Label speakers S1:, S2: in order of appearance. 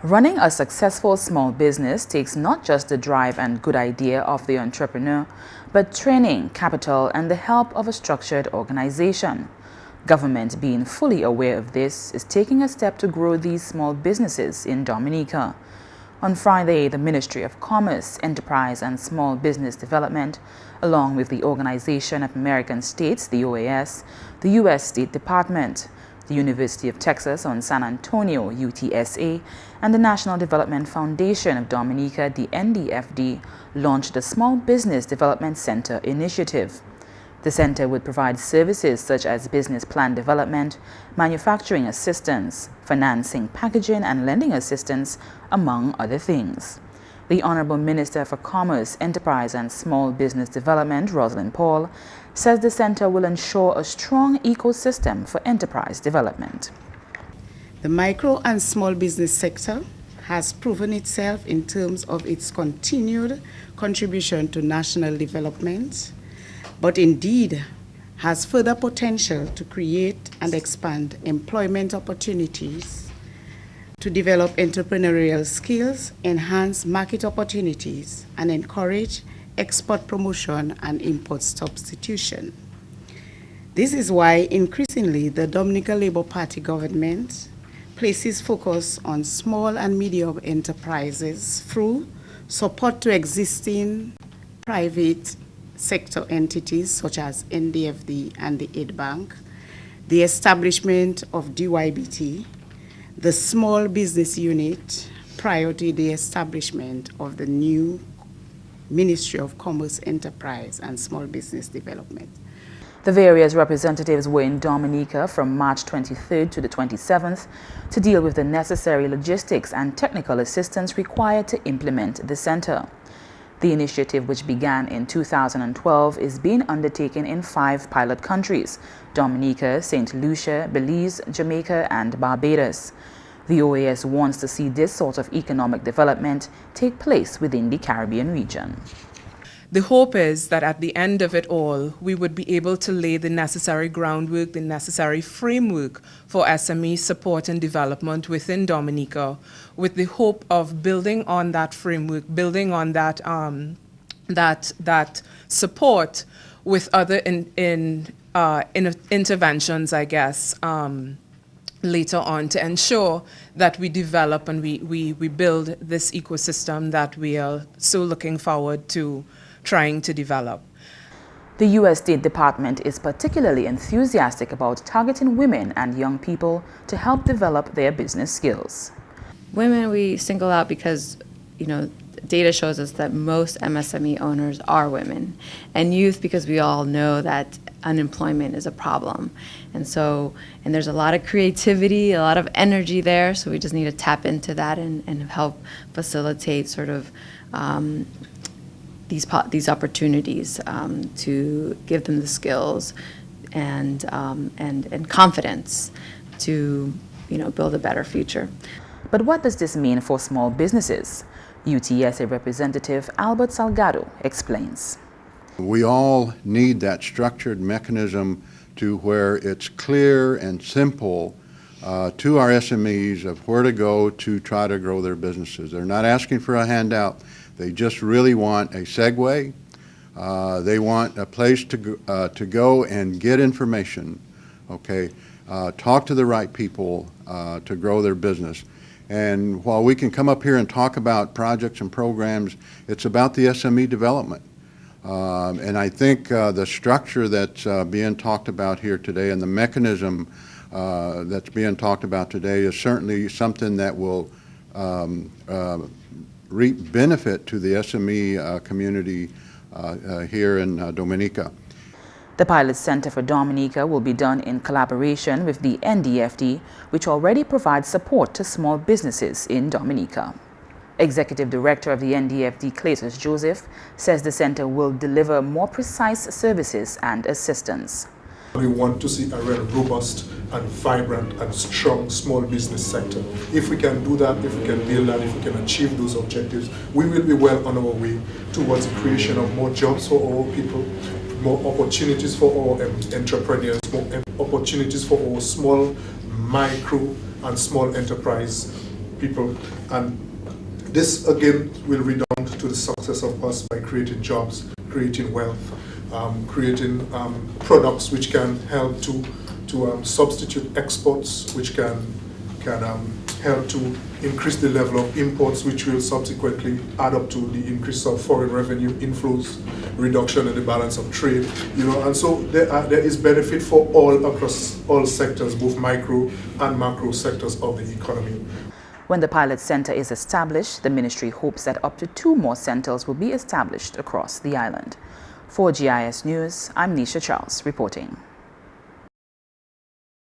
S1: Running a successful small business takes not just the drive and good idea of the entrepreneur, but training, capital, and the help of a structured organization. Government, being fully aware of this, is taking a step to grow these small businesses in Dominica. On Friday, the Ministry of Commerce, Enterprise and Small Business Development, along with the Organization of American States, the OAS, the U.S. State Department, the University of Texas on San Antonio, UTSA, and the National Development Foundation of Dominica, the NDFD, launched the Small Business Development Center initiative. The center would provide services such as business plan development, manufacturing assistance, financing, packaging, and lending assistance, among other things. The Honorable Minister for Commerce, Enterprise and Small Business Development, Rosalind Paul, says the center will ensure a strong ecosystem for enterprise development.
S2: The micro and small business sector has proven itself in terms of its continued contribution to national development, but indeed has further potential to create and expand employment opportunities, to develop entrepreneurial skills, enhance market opportunities, and encourage export promotion and import substitution. This is why increasingly the Dominica Labour Party government places focus on small and medium enterprises through support to existing private sector entities such as NDFD and the Aid Bank, the establishment of DYBT, the small business unit prior to the establishment of the new Ministry of Commerce, Enterprise and Small Business Development.
S1: The various representatives were in Dominica from March 23rd to the 27th to deal with the necessary logistics and technical assistance required to implement the center. The initiative, which began in 2012, is being undertaken in 5 pilot countries: Dominica, St. Lucia, Belize, Jamaica, and Barbados. The OAS wants to see this sort of economic development take place within the Caribbean region.
S3: The hope is that at the end of it all, we would be able to lay the necessary groundwork, the necessary framework for SME support and development within Dominica, with the hope of building on that framework, building on that that support with other interventions, I guess, later on, to ensure that we develop and we build this ecosystem that we are so looking forward to trying to develop.
S1: The U.S. State Department is particularly enthusiastic about targeting women and young people to help develop their business skills.
S4: Women we single out because, data shows us that most MSME owners are women, and youth because we all know that unemployment is a problem. And there's a lot of creativity, a lot of energy there, so we just need to tap into that and help facilitate sort of these opportunities to give them the skills and confidence to build a better future.
S1: But what does this mean for small businesses? UTSA representative Albert Salgado explains.
S5: We all need that structured mechanism to where it's clear and simple to our SMEs of where to go to try to grow their businesses. They're not asking for a handout. They just really want a segue. They want a place to go and get information, okay? Talk to the right people to grow their business. And while we can come up here and talk about projects and programs, it's about the SME development. And I think the structure that's being talked about here today and the mechanism that's being talked about today is certainly something that will reap benefit to the SME community here in Dominica.
S1: The Pilot Center for Dominica will be done in collaboration with the NDFD, which already provides support to small businesses in Dominica. Executive Director of the NDFD, Cletus Joseph, says the center will deliver more precise services and assistance.
S6: We want to see a real robust and vibrant and strong small business sector. If we can do that, if we can build that, if we can achieve those objectives, we will be well on our way towards the creation of more jobs for our people, more opportunities for our entrepreneurs, more opportunities for our small, micro and small enterprise people. And this again will redound to the success of us by creating jobs, creating wealth, creating products which can help to substitute exports, which can help to increase the level of imports, which will subsequently add up to the increase of foreign revenue inflows, reduction in the balance of trade, and so there is benefit for all across all sectors, both micro and macro sectors of the economy.
S1: When the pilot center is established, the ministry hopes that up to 2 more centers will be established across the island. For GIS News, I'm Nisha Charles reporting.